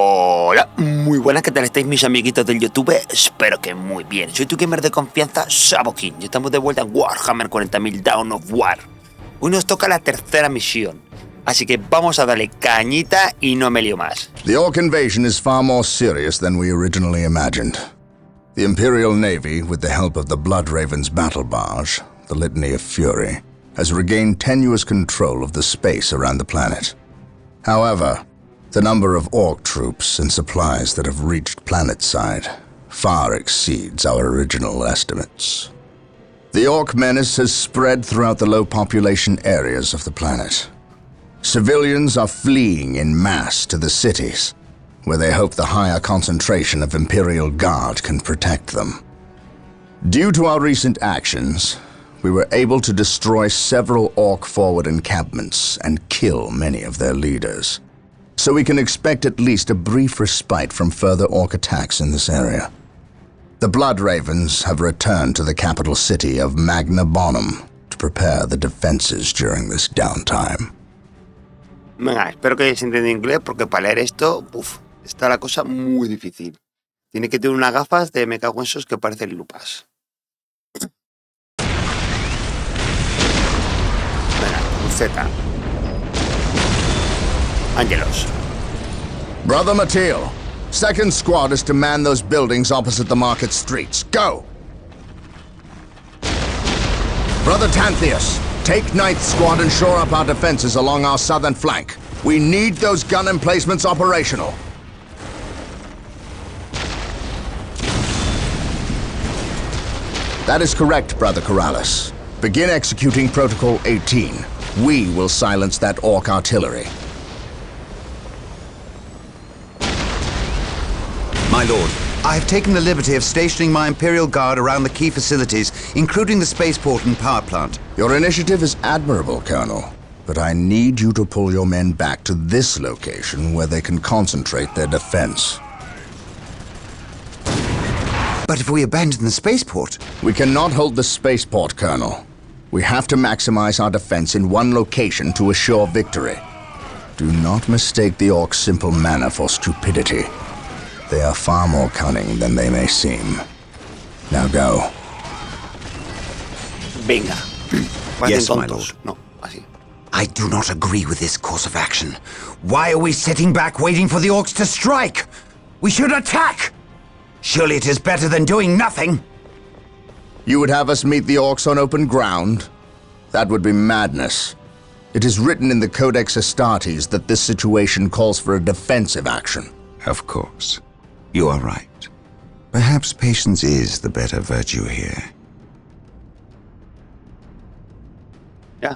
Hola, muy buenas, ¿qué tal estáis mis amiguitos del YouTube? Espero que muy bien. Soy tu gamer de confianza, Saboking, y estamos de vuelta en Warhammer 40.000 Dawn of War. Hoy nos toca la tercera misión, así que vamos a darle cañita y no me lío más. The Ork invasion is far more serious than we originally imagined. The Imperial Navy, with the help of the Blood Raven's battle barge, the Litany of Fury, has regained tenuous control of the space around the planet. However, the number of Ork troops and supplies that have reached planetside far exceeds our original estimates. The Ork menace has spread throughout the low-population areas of the planet. Civilians are fleeing en masse to the cities, where they hope the higher concentration of Imperial Guard can protect them. Due to our recent actions, we were able to destroy several Ork forward encampments and kill many of their leaders. So we can expect at least a brief respite from further Ork attacks in this area. The Blood Ravens have returned to the capital city of Magna Bonum to prepare the defenses during this downtime. Venga, espero que hayáis entendido inglés, porque para leer esto, está la cosa muy difícil. Tiene que tener unas gafas de me cago en esos que parecen lupas. Venga, Z. Angelos. Brother Matil, second squad is to man those buildings opposite the market streets. Go! Brother Tantheus, take ninth squad and shore up our defenses along our southern flank. We need those gun emplacements operational. That is correct, Brother Corrales. Begin executing Protocol 18. We will silence that Ork artillery. My lord, I have taken the liberty of stationing my Imperial Guard around the key facilities, including the spaceport and power plant. Your initiative is admirable, Colonel, but I need you to pull your men back to this location where they can concentrate their defense. But if we abandon the spaceport... We cannot hold the spaceport, Colonel. We have to maximize our defense in one location to assure victory. Do not mistake the Ork's simple manner for stupidity. They are far more cunning than they may seem. Now go. Venga. Yes, my lord. No, así. I do not agree with this course of action. Why are we sitting back waiting for the Orks to strike? We should attack! Surely it is better than doing nothing. You would have us meet the Orks on open ground? That would be madness. It is written in the Codex Astartes that this situation calls for a defensive action. Of course. You are right. Perhaps patience is the better virtue here. Ya.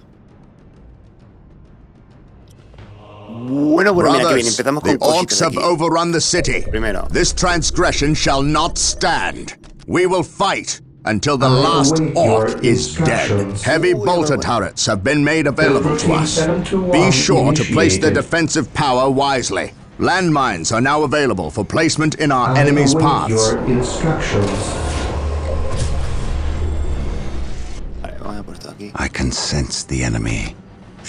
Bueno, mira que bien, empezamos con the Orks cositas have aquí. overrun the city. Primero. This transgression shall not stand. We will fight until the last Ork is dead. Heavy bolter turrets have been made available to us. Be sure to place their defensive power wisely. Landmines are now available for placement in our enemy's paths. I can sense the enemy.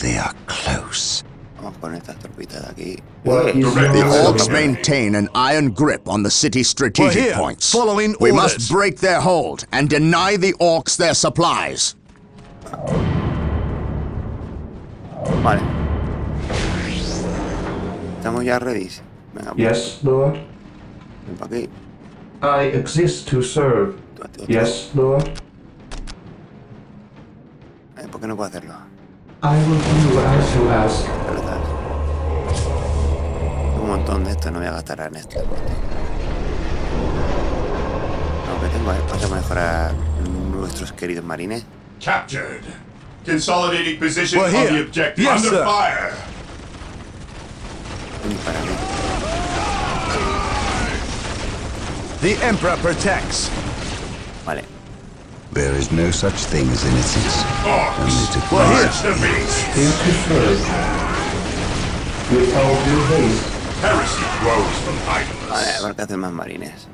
They are close. Vamos con estas tropitas de aquí. The Orks maintain an iron grip on the city's strategic points. Following We orders. must break their hold and deny the Orks their supplies. Vale. Estamos ya ready. Venga, Yes, Lord. ven pa' aquí. I exist to serve. Yes, Lord. ¿Por qué no puedo hacerlo? I will do as you ask. ¿Verdad? Un montón de esto, no voy a gastar en esto. Lo que tengo es para mejorar nuestros queridos marines. Captured. Consolidating position We're on here. the objective. Yes, Under sir. fire. Ni para mí. The Emperor protects. Vale. There is no such thing as innocence. Only to Purge the beast. Here to serve. Without due haste. Heresy grows from Vale, idleness. habrá que hacer más marines.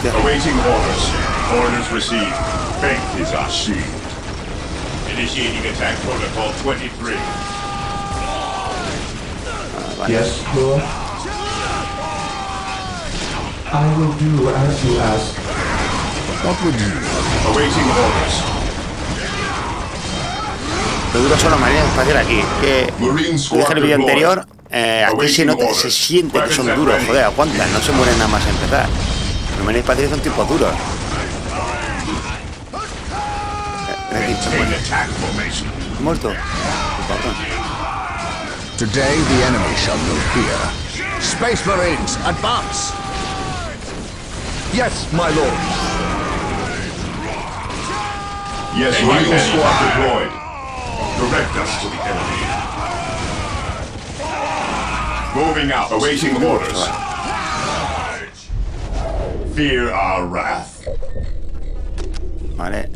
Awaiting orders. Orders received. Faith is our shield. Initiating attack protocol 23. vale. Yes, Lord. I will do as you ask. What would you? Awaiting orders. Lo duro son los marines espaciales aquí. Que Marine dije en squad el vídeo deployed. anterior, aquí se siente que son duros. Joder, aguantan, no se mueren nada más a empezar. Los marines espaciales son tipos duros. Maintain attack formation. Muerto. Today the enemy shall move here. Space Marines, advance! Yes, my lord. Yes, Marine squad deployed. Direct us to the enemy. Moving out. Awaiting orders. Fear our wrath. Vale.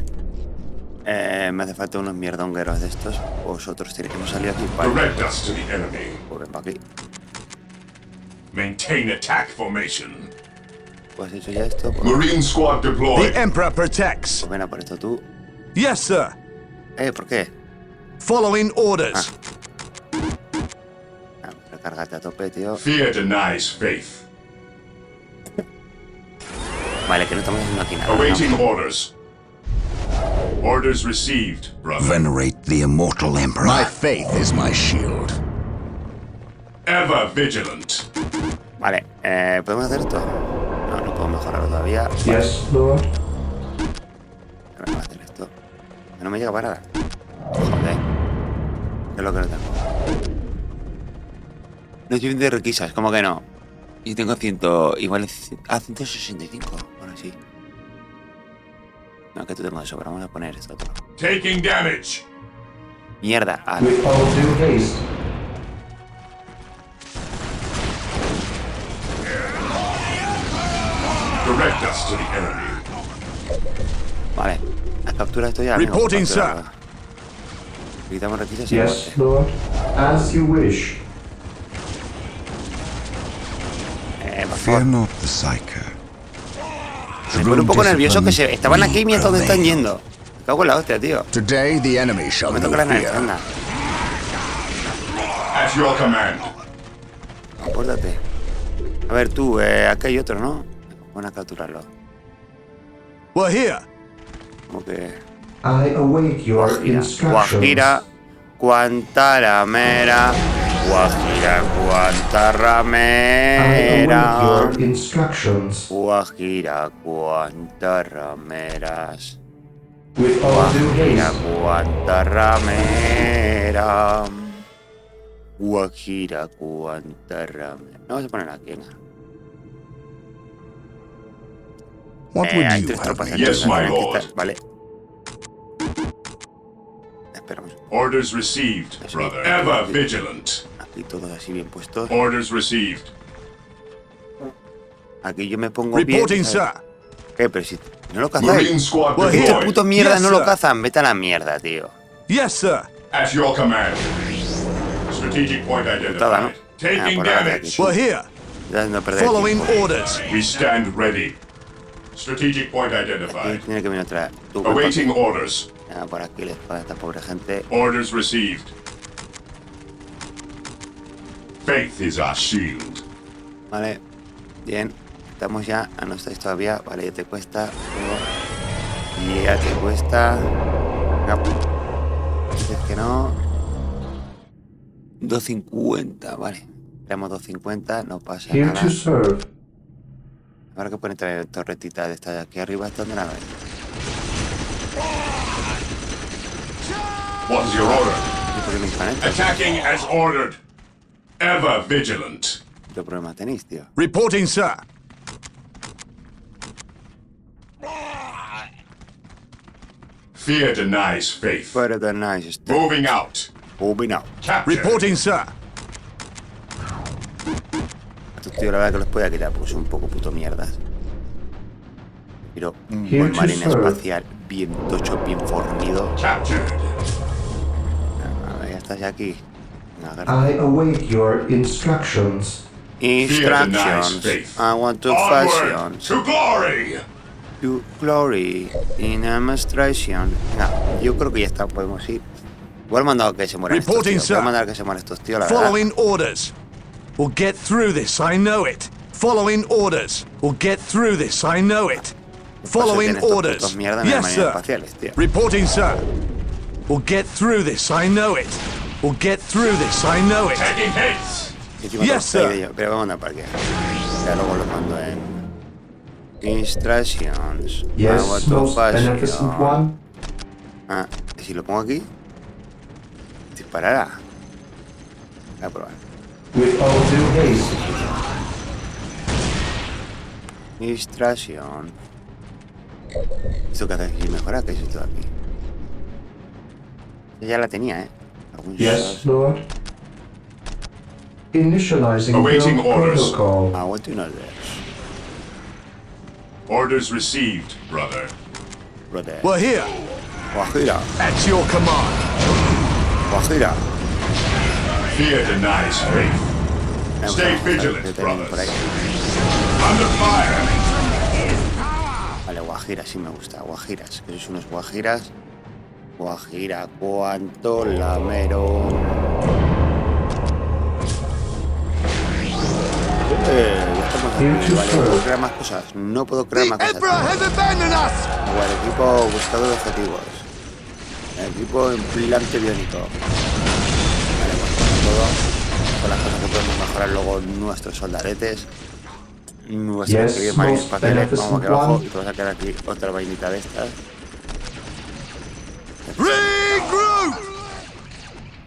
Me hace falta unos mierdongueros de estos. Vosotros tenéis que hemos salido aquí para. Direct us to the enemy. Pues ven para aquí. Maintain attack formation. Pues hecho ya esto. Pues, Marine squad deployed. The Emperor protects. pues ven a por esto tú. Yes, sir. ¿Por qué? Following orders. Recárgate a tope, tío. Fear denies faith. Vale, que no estamos haciendo aquí nada. Awaiting ¿no? orders. Orders received, brother. Venerate the immortal Emperor. My faith is my shield. Ever vigilant. Vale, ¿podemos hacer esto? No, no puedo mejorarlo todavía. Yes, Lord. Vamos a hacer esto. Que no me llega para nada. Joder. ¿Qué es lo que no tengo? No estoy viendo de requisas, ¿cómo que no? Y tengo 100... Igual... 165. Bueno, sí. No, que tú tengo de sobra. Vamos a poner esto otro. Taking damage. Mierda. With all due haste. Direct us to the enemy. Vale. Las capturas esto ya. Reporting, sir. Quitamos requisas y Yes, muerte. Lord. As you wish. Por Fear favor. not the psycho. Me pone un poco nervioso que se estaban aquí mientras donde están yendo. Me cago en la hostia, tío. Today the enemy shall Me toca move la nariz, here. anda. At your command. Apórtate. A ver tú, aquí hay otro, ¿no? Vamos a capturarlo. We're here. Como que... I await your Guajira, instructions. Guajira, Guantaramera, Guajira, I await Guantaramera, your instructions. Guajira, Guantarameras, With all due Guajira, haste. Guantaramera, Guajira, Guantaramera. Vamos a poner aquí, venga. What would Hay you tres have tropas me aquí, Yes, que my tienen que lord. estar- Vale. Esperamos. Orders received, brother. Ever vigilant. Aquí todos así bien puestos. Orders received. Aquí yo me pongo bien. Reporting, ¿sabes? sir. ¿Qué? Pero si no lo Marine cazáis. squad Well, Estos deployed. putos mierdas Yes, no lo sir. cazan. Vete a la mierda, tío. Yes, sir. At your command. Strategic point Putada, ¿no? identified. Taking por ahora de damage. aquí. We're here. Ya no perder Following tiempo. orders. We stand ready. Strategic point Aquí identified. tiene que venir otra. Tú, ven Awaiting por aquí. orders. Ya, por aquí les paga a esta pobre gente. Orders received. Faith is our shield. Vale. Bien. Estamos ya. No estáis todavía. Vale, ya te cuesta. Y ya te cuesta. No. Dices que no. 250. Vale. Tenemos 250. No pasa Here nada. to serve. Habrá que poner también torretitas de estas de aquí arriba. ¿Hasta dónde la ven? What is your order? ¿Y por qué me disparan estas? Attacking as ordered. Ever vigilant. ¿Qué problema tenéis, tío? Reporting, sir. Fear denies faith. Pero tan nice. Está. Moving out. Moving out. Capture. Reporting, sir. Estos tíos la verdad que los podía quitar porque son un poco puto mierdas. Pero un Here buen to marine serve. espacial bien tocho, bien fornido. Captured. A ver, ya estás ya aquí. Agarra. I await your instructions. Instructions. faith. I want to Onward fashion to glory. to glory in demonstration. Venga, yo creo que ya está, podemos ir. Igual he mandado que se mueran estos Reporting, tíos. Voy a sir. mandar que se mueran estos tíos, la verdad. Following orders. We'll get through this, I know it. Following orders. We'll get through this, I know it. Following orders. Yes, sir. Reporting, sir. We'll get through this, I know it. We'll get through this, I know it. Taking hits. Yes, sir. Pero vamos a para qué. Ya luego lo mando en instructions. Yes, Hago most beneficent autopasión. one. Ah, ¿y si lo pongo aquí? Disparará. Voy a probar. With all due haste. Instrucción. ¿Esto qué hace aquí? Mejora, ¿qué es esto de aquí? Ya la tenía, ¿eh? Yes, Lord. Initializing Awaiting build orders. protocol. Ah, what do you know there? Orders received, brother. Brother. We're here. Guajira. At your command. Guajira. Fear denies faith. Stay vigilant, brothers. Under fire. Vale, guajira, sí me gusta. Guajiras. Que sois unos guajiras. Guajira, cuánto lamero. Ya estamos aquí. Vale, ¿puedo crear más cosas? No puedo crear más cosas. Igual, equipo buscador de objetivos. Equipo implante biónico. Vale, pues todo. Con las cosas que podemos mejorar luego nuestros soldadetes. Nuestros queridos Marines Espaciales. Vamos aquí abajo y te vas a quedar aquí otra vainita de estas.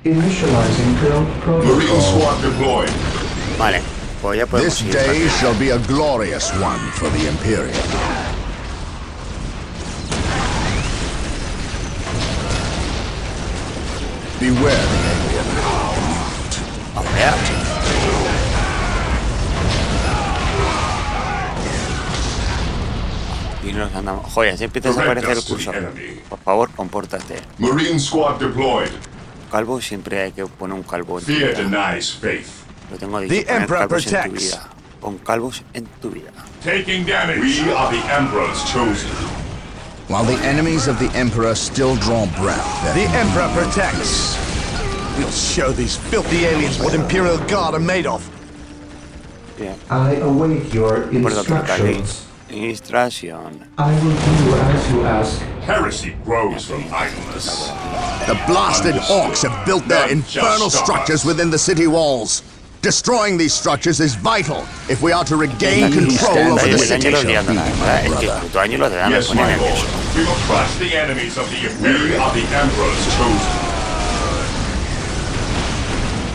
Initializing build Marine protocol. squad deployed. Vale, pues ya podemos This ir. day shall be a glorious one for the Imperium. Beware the alien. Vamos allá. Y nos andamos. Joder, si empiezas a aparecer el cursor. Por favor, compórtate. Marine squad deployed. Calvo, siempre hay que poner un calvo en tu Fear vida. denies faith. Lo tengo dicho, The poner Emperor calvos en tu protects. vida. Pon calvos en tu vida. Taking damage. We are the Emperor's chosen. While the enemies of the Emperor still draw breath, The Emperor protects. We'll show these filthy aliens what Imperial Guard are made of. Bien. I await your Por lo que toca aquí. instructions. Instrucción. I will do as you ask. Heresy grows from idleness. the blasted orcs have built their infernal structures within the city walls. Destroying these structures is vital if we are to regain control over the city. Es que el puto año lo de me Yes, pone my lord. nervioso. We will crush the enemies of the Imperium. We are the Emperor's chosen.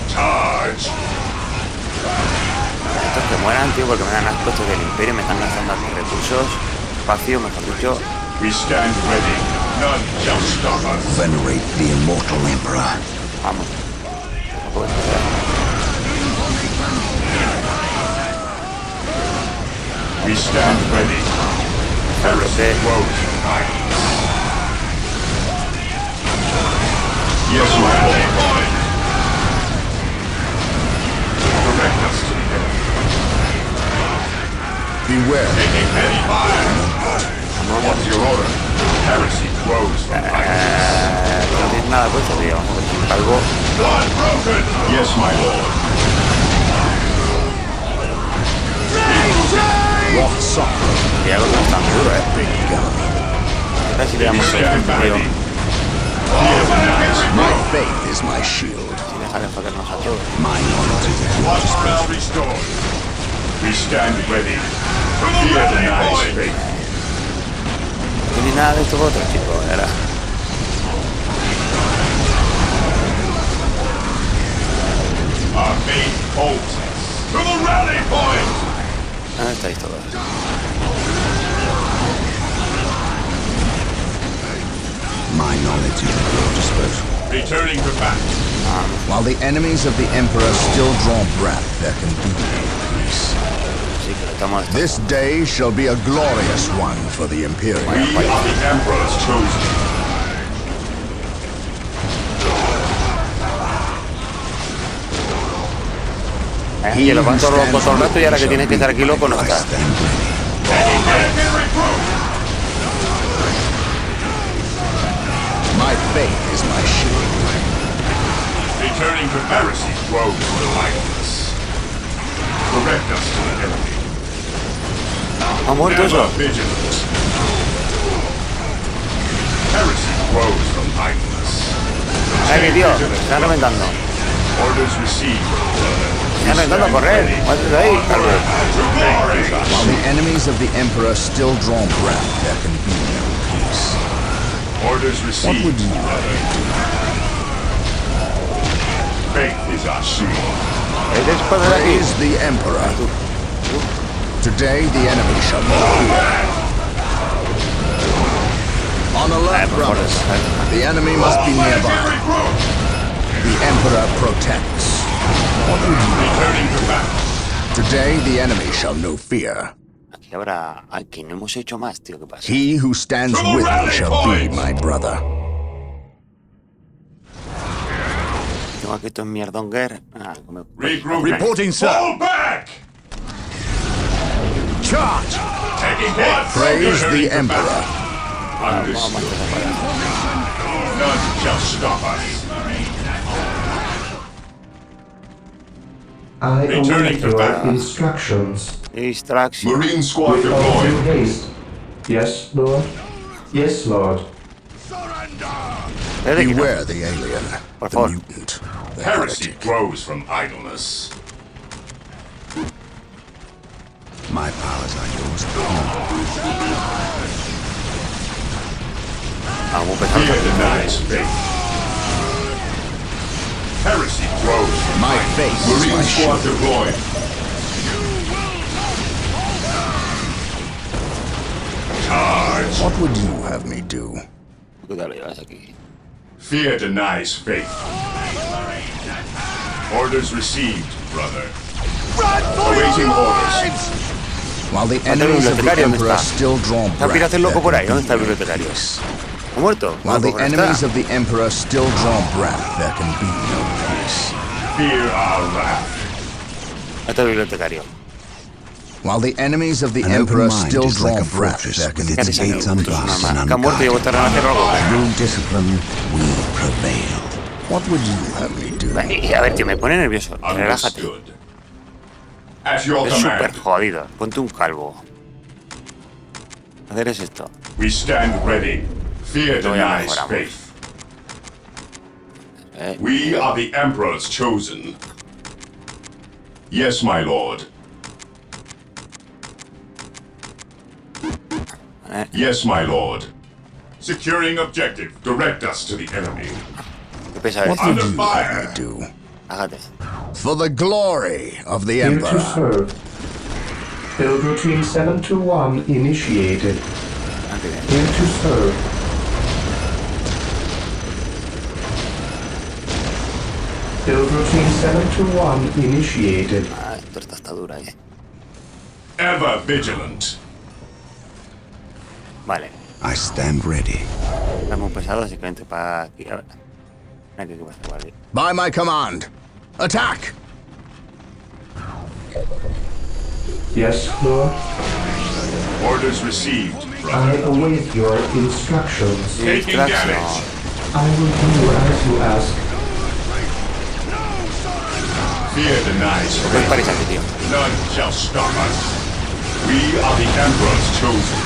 Charge. Estos que mueran, tío, porque me dan asco estos del Imperio, me están gastando aquí recursos, espacio, mejor dicho. We stand ready. None shall stop us. Venerate the immortal Emperor. Vamos. No puedo esperar. We stand ready. Heresy grows from idleness. Yes, my lord. Direct us to the enemy. Beware. Taking heavy fire. What's your order? Heresy grows from idleness. No tienes nada puesto, tío. Algo. Blood broken. Yes, my lord. Rock soft. Y algo que no es tan duro, A ver si le damos el tío. My faith is my shield. Si deja de jodernos a todos. My knowledge is at your Watch disposal. round restored. We stand ready. Fear denies faith. No tiene nada de esto otro, chico. Era. Our main holds us. To the rally point! ¿Dónde estáis todos? My knowledge is at your disposal. Returning to battle. While the enemies of the Emperor still draw breath, there can be no peace. Sí, que lo estamos. This day shall be a glorious one for the Imperium. We are the Emperor's chosen. Y lo van todo el rato y ahora que tienes que estar aquí loco no está. My faith is my shield. Returning to heresy grows from idleness. Direct us to the enemy. ¿Ha muerto eso? Ever vigilant. Heresy grows from idleness. Aquí, tío, se están reventando. Orders received. Se están reventando a correr. Muévete de ahí, calvo. While the enemies of the Emperor still draw breath, there can be no peace. Orders What received. would you rather do? Faith is our shield. Eres para de aquí. Praise the Emperor. Today the enemy shall be feared. On alert, brothers. The enemy must be nearby. The Emperor protects. What would you Returning to battle. Today the enemy shall know fear. Aquí habrá... Aquí no hemos hecho más, tío. ¿Qué pasa? He who stands with me shall be my brother. Tengo aquí estos mierdonger. Regroup. Reporting, sir. Fall back. Charge! Taking hit. Praise the Emperor. Understood. None shall stop us. I Returning await to your battle. instructions. Distraction. Marine squad With all due deployed. haste. Yes, Lord. Yes, Lord. Beware the alien, Por the favor. mutant, the Heresy heretic. grows from idleness. My powers are yours. Vamos Fear empezando. denies faith. Heresy grows from My idleness. face is Marine my squad shield. deployed. Charge. What would you have me do? ¿Qué tal llevas aquí? Fear denies faith. Orders received, brother. Awaiting orders. While the enemies of the bibliotecario, ¿dónde Emperor está? still draw Está breath, pirata el loco there por can ahí. ¿Dónde está el be no bibliotecario? peace. ¿Ha muerto? While the ¿Dónde enemies está? of the Emperor still draw breath, there can be no peace. Fear our wrath. Ahí está el bibliotecario. While the enemies of the An Emperor open mind still is draw like a breath, fortress there can with be its ¿Qué haces gates aquí? unbarred and Que ha muerto y unguarded. vuelto a renacer algo. Through discipline, we prevail. What would you have me do? Y a ver, tío, me pone nervioso. Relájate. Understood. At your Es súper command, jodido. Ponte un calvo. Hacer es esto. we stand ready. Fear Lo voy a denies mejoramos. faith. We are the Emperor's chosen. Yes, my lord. Yes, my lord. Securing objective. Direct us to the enemy. ¿Qué pesa What esto? would Under you have fire. me do? Hágate. For the glory of the Here to Emperor. serve. Build routine 721 initiated. Here to serve. Build routine 721 initiated. Ah, esto está dura, Ever vigilant. Vale. I stand ready. Está muy pesado, así que entre para aquí. A ver. Aquí, ¿qué pasa? Vale. By my command, attack! Yes, Lord. Orders received, I brother. await your instructions. Taking Distraction. damage. I will do as you ask. Fear denies ¿Qué faith. parece aquí, tío? None shall stop us. We are the Emperor's chosen.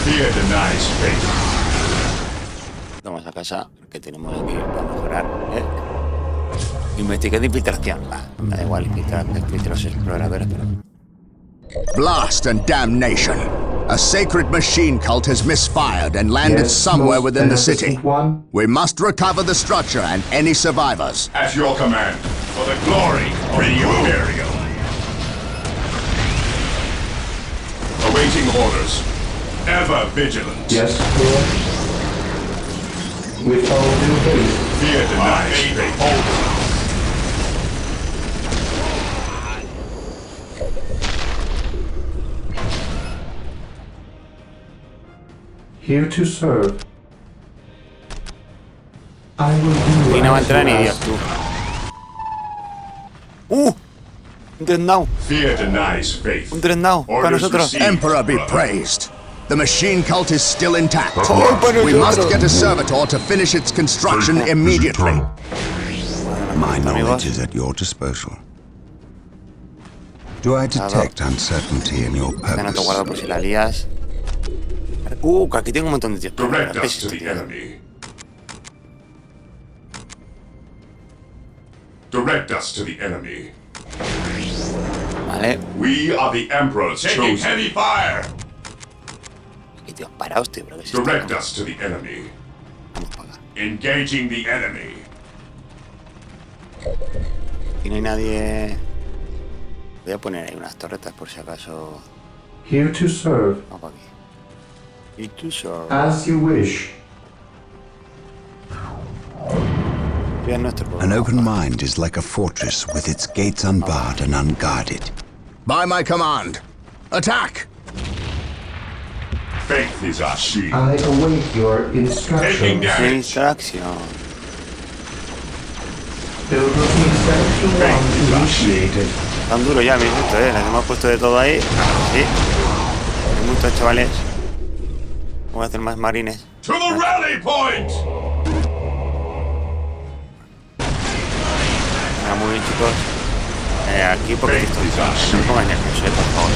Fear denies faith. Vamos a casa, que tenemos aquí para mejorar. Investigué de infiltración. Va, me da igual infiltrar los exploradores, pero... Blast and damnation! A sacred machine cult has misfired and landed Yes, somewhere most within the city. beneficent one. We must recover the structure and any survivors. At your command, for the glory of the Imperium. Awaiting orders. Ever vigilant. Yes, Lord. With all due haste. Fear denies faith. Here to serve. I will do Y no va a as entrar you ni Dios, ask. tú. Un Dreadnought. Fear denies faith. Un Dreadnought para Orders nosotros. received, Emperor be brother. praised. The machine cult is still intact. para We must nosotros. get a servitor to finish its construction immediately. My Amigos. knowledge is at your disposal. Do I detect uncertainty in your No te purpose? guardo por si la lías. Que aquí tengo un montón de tiempo. Direct ¿Qué es us to esto, the tío? enemy. Direct us to the enemy. Vale. We are the Emperor's chosen. Heavy fire! Y tío, paraos, tío, pero ¿qué es esto? Direct us to the enemy. Vamos para acá. Engaging the enemy. Aquí no hay nadie. Voy a poner ahí unas torretas por si acaso. Here to serve, Vamos para aquí. Y tú solo. as you wish. Bien nuestro. An open mind is like a fortress with its gates unbarred and unguarded. By my command, attack! Faith is our shield. I await your Taking instructions. Sin damage. distracción. Build routine 721 initiated. Tan duro ya, habéis visto, Les hemos puesto de todo ahí. Sí. Hay muchos chavales. Voy a hacer más marines. To the rally point! Venga, muy bien, chicos. Aquí porque esto no me pongan nervioso, por favor.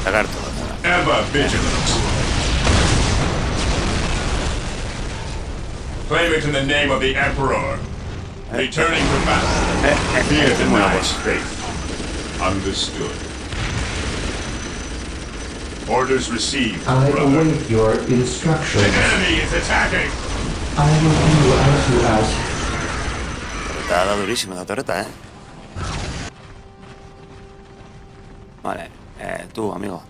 Sacar todo. Ever vigilant. Claim it in the name of the Emperor. Returning to battle. Fear denies faith. Understood. Orders received, I brother. await your The instructions. enemy is attacking. I will do as you ask. Te ha dado durísimo la torreta, Vale, tú, amigo.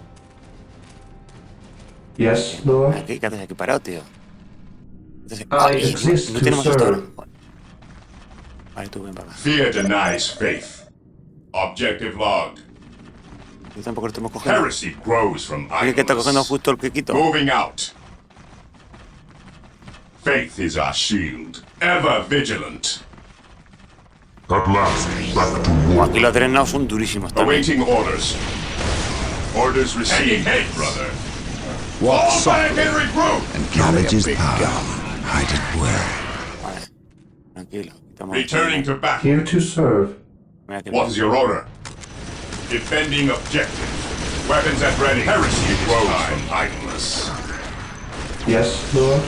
Yes, Lord. Aquí, ¿qué haces aquí parado, tío? Entonces, I exist no to tenemos esto ahora. serve. Vale, tú ven para acá. Fear denies faith. Objective logged. Yo tampoco lo estamos cogiendo. Heresy grows from Oye, que está cogiendo idleness. justo el que quito. Moving out. Faith is our shield. Ever vigilant. At last, back to war. Aquí los drenados son durísimos también. Awaiting orders. Orders received, brother. Walk Fall back softly. and regroup. Knowledge is power. Hide it well. Vale, tranquilo. Estamos Returning to battle. Here to serve. Mira que What is your order? Defending objective. Weapons at ready. Heresy grows from idleness. Yes, Lord.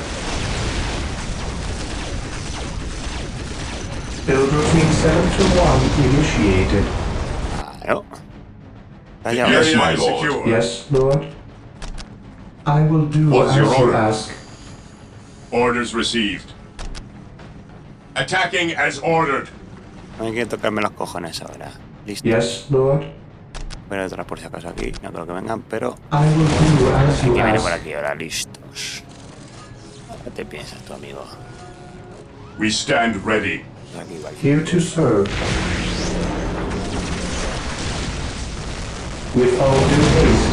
Build routine 721 initiated. Claro. Calla, Yes, ahora. my lord. Secure. Yes, Lord. I will do What's as your you order? ask. Orders received. Attacking as ordered. No hay que tocarme los cojones ahora. Listo. Yes, Lord. Voy a detrás por si acaso aquí. No creo que vengan, pero I will do as aquí you viene por ask. aquí ahora. Listos. ¿Qué te piensas tu amigo? We stand ready. Aquí, vale. Here to serve. With all due haste.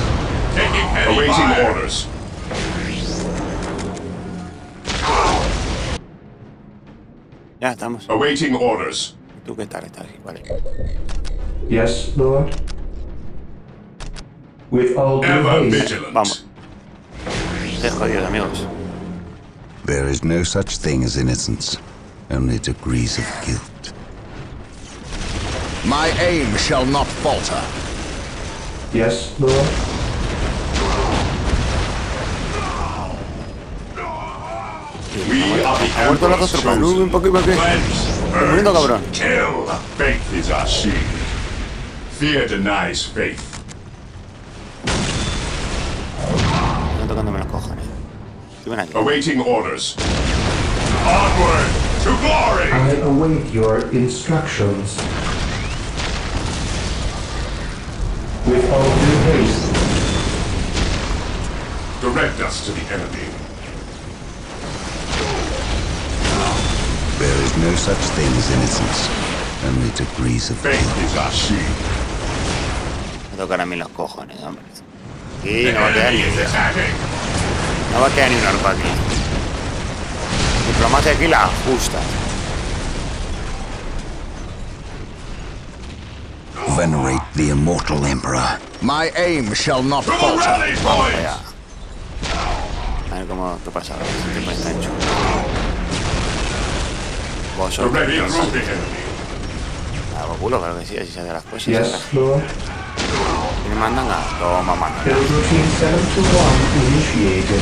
Taking heavy awaiting fire. Orders. Ya estamos. Awaiting orders. ¿Tú qué tal? Estás aquí, vale. Yes, Lord. With all due Ever haste. vigilant. Vamos. Qué jodidos, amigos. There is no such thing as innocence, only degrees of guilt. My aim shall not falter. Yes, Lord. We are the Ha muerto las dos Emperor's tropas. chosen. Un poco, ¿para qué? Cleanse, Estoy muriendo, cabrón. kill. Faith is our shield. Fear denies faith. Están tocándome los cojones. Tú ven aquí. Awaiting orders. Onward to glory. I await your instructions. With all due haste. Direct us to the enemy. There is no such thing as innocence, only degrees of guilt. Faith is our shield. Me tocan a mí los cojones, hombre. Sí, The no va a quedar enemy ni is attacking. No va a quedar ni un arco aquí. Diplomacia aquí la justa. Venerate the immortal emperor. My aim shall not To the falter. rally point. Ya. A ver cómo te pasa ahora. Este tipo está hecho. To Vosotros. ready group the enemy. por culo, claro que sí, así se hacen las cosas. Yes, Lord. Y me mandan a... Toma, manda. Build routine 721 initiated.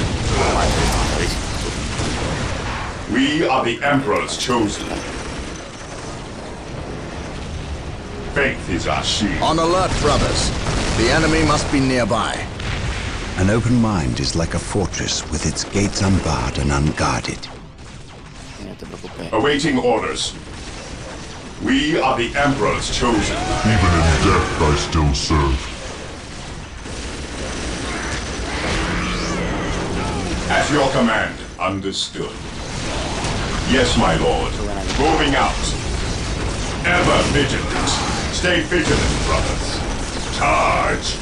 We are the Emperor's chosen. Faith is our shield. On alert, brothers. The enemy must be nearby. An open mind is like a fortress with its gates unbarred and unguarded. No te preocupes. Awaiting orders. We are the Emperor's chosen. Even in death I still serve. At your command, understood. Yes, my lord. Moving out. Ever vigilant. Stay vigilant, brothers. Charge.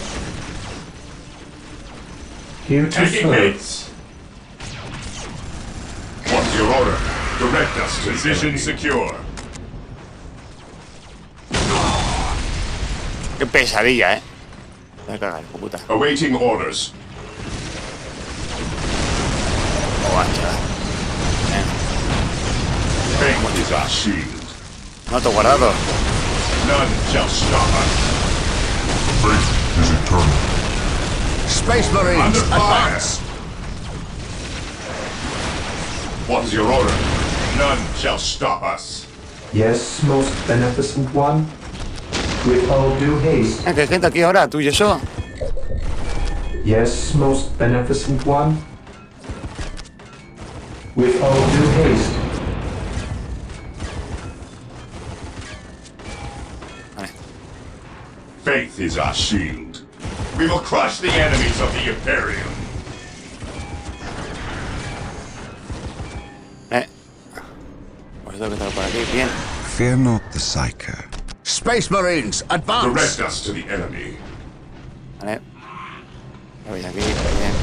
Here to Taking serve. hits. What's your order? Direct us to position secure. Qué pesadilla, ¿eh? Voy a cagar, puta. Awaiting orders. Oh, ancha. Faith is our shield. No te he guardado. None shall stop us. Faith is eternal. Space Marines, Under fire. advance! What is your order? None shall stop us. Yes, most beneficent one. With all due haste. Que hay gente aquí ahora, tú y eso. Yes, most beneficent one. With all due haste. Vale. Faith is our shield. We will crush the enemies of the Imperium. Pues tengo que estar por aquí, bien. Fear not the Psyker. Space Marines, advance! Direct us to the enemy. Vale. Lo veis aquí, bien.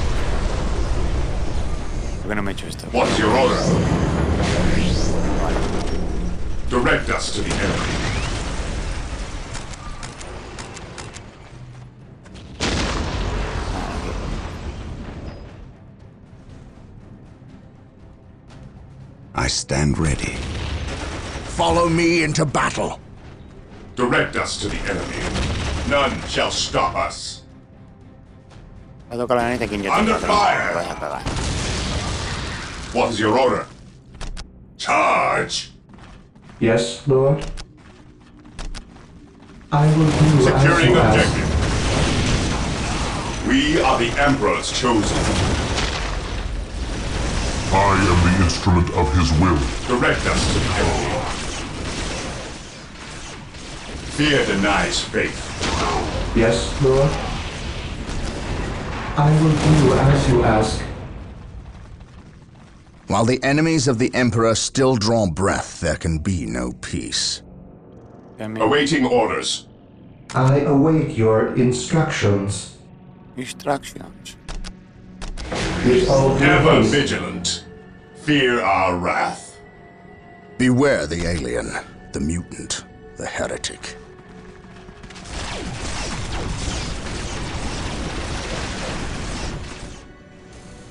¿Por qué no me he hecho esto? What's your order? Vale. Direct us to the enemy. I stand ready. Follow me into battle. Direct us to the enemy. None shall stop us. Va a tocar la neta quien yo Under tengo, pero fire. me vaya a cagar. What is your order? Charge! Yes, Lord. I will do as Securing you ask. objective. We are the Emperor's chosen. I am the instrument of his will. Direct us to the enemy. Fear denies faith. Yes, Lord. I will do as you ask. While the enemies of the Emperor still draw breath, there can be no peace. Awaiting orders. I await your instructions. Instructions. With all due Ever haste. vigilant. Fear our wrath. Beware the alien, the mutant, the heretic.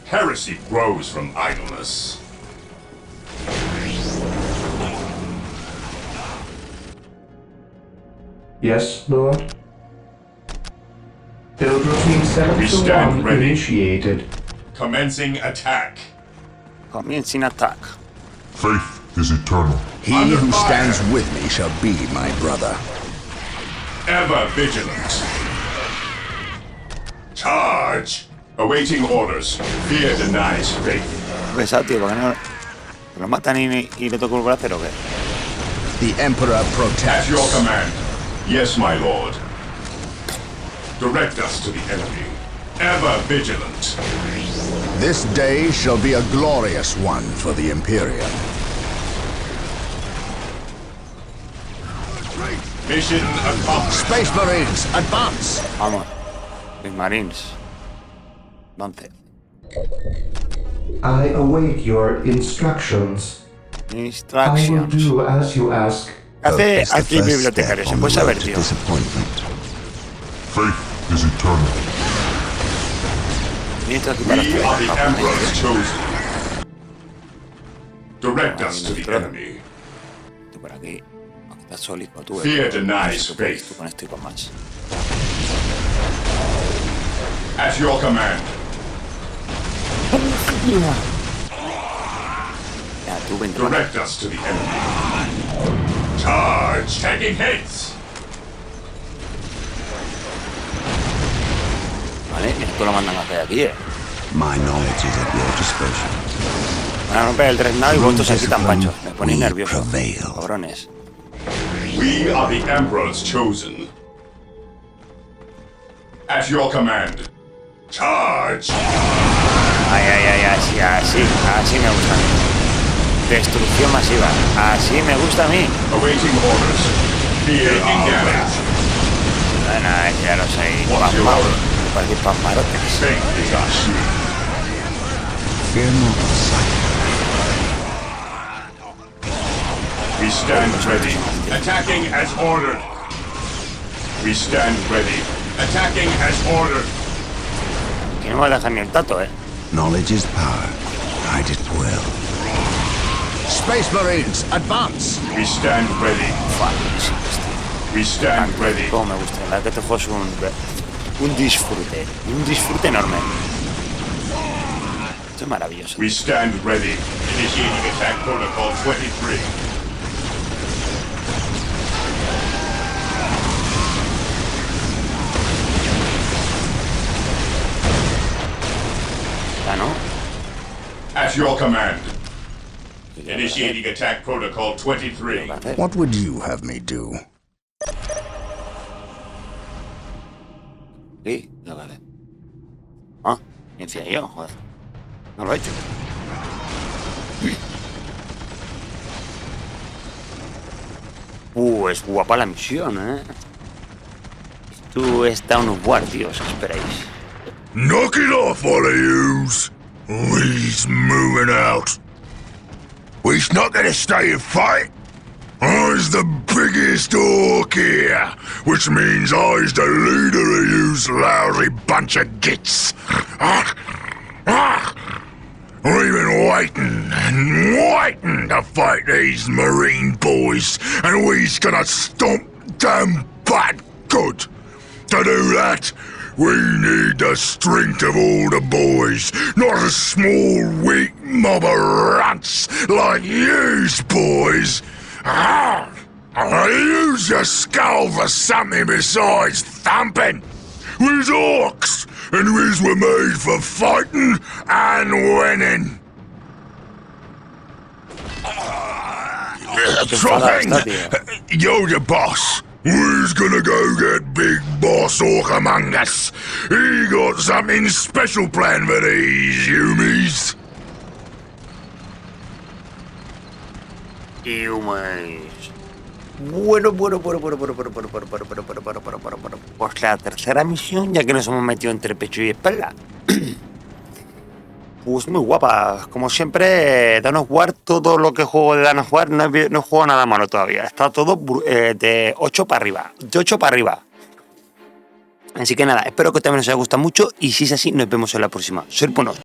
Heresy grows from idleness. Yes, Lord. Build routine We stand 721 ready. initiated. Commencing attack. Comiencen attack. Faith is eternal. He Under who fire. stands with me shall be my brother. Ever vigilant. Charge. Awaiting orders. Fear denies faith. Pesado, tío, porque no... ¿Lo matan y le toco el brazo o qué? The Emperor At protects. your command. Yes, my lord. Direct us to the enemy. Ever vigilant. This day shall be a glorious one for the Imperium. Mission accomplished. Space Marines, advance! Vamos. Los Marines. 11. I await your instructions. I will Instructions. do as you ask. ¿Qué hace It's the aquí first bibliotecario? step ¿Se on puede the saber, road to tío? disappointment. Faith is eternal. Ministro aquí para We are the estudiar. Emperor's chosen. Direct us to the enemy. Esto por aquí. Aquí Católico, tú. Fear denies faith. Tú con esto y con más. At your command. Ya, tú vente. Direct us to the enemy. Charge! Taking hits! Vale, esto lo mandan a hacer aquí, My knowledge is at your disposal. Van a romper el dreadnought y vosotros aquí tan panchos. Me ponéis nervioso. Cabrones. We are the Emperor's chosen. At your command. Charge! Así me gusta a mí. Destrucción masiva. Así me gusta a mí. Awaiting orders. Fear damage. Bueno, ya lo sé. What's your order? Cualquier pasmarote. Fate is our shield. Fear not the sight. We stand ready. Attacking as ordered. We stand ready. Attacking as ordered. Que no me dejan ni el tato, Knowledge is power. Hide it well. Space Marines, advance! We stand ready. Facilísimo, tío. We stand ready. Cómo me gusta. La verdad que este juego es un disfrute. Un disfrute enorme. Esto es maravilloso. We stand ready. Initiating attack protocol 23. Ya, ¿no? At your command. Initiating attack protocol 23. What would you have me do? Sí, ya vale. Ah, decía yo, joder. No lo he hecho. Es guapa la misión, Tú está unos guardios, esperéis. Knock it off, all of yous! We's moving out. We's not gonna stay and fight. I's the biggest orc here, which means I's the leader of yous lousy bunch of gits. We've been waiting and waiting to fight these Marine boys, and we's gonna stomp them bad good. To do that, we need the strength of all the boys, not a small, weak mob of rats like yous boys. Use your skull for something besides thumping. We's orcs, and we's were made for fighting and winning. Tropping, you're the boss. We's gonna go get Big Boss Orc among us. He got something special planned for these humies. Bueno. Pues la tercera misión, ya que nos hemos metido entre pecho y espalda. Pues muy guapa. Como siempre, Dawn of War, todo lo que juego de Dawn of War no juego nada malo todavía. Está todo de 8 para arriba. De 8 para arriba. Así que nada, espero que también os haya gustado mucho. Y si es así, nos vemos en la próxima. Soy el Pono.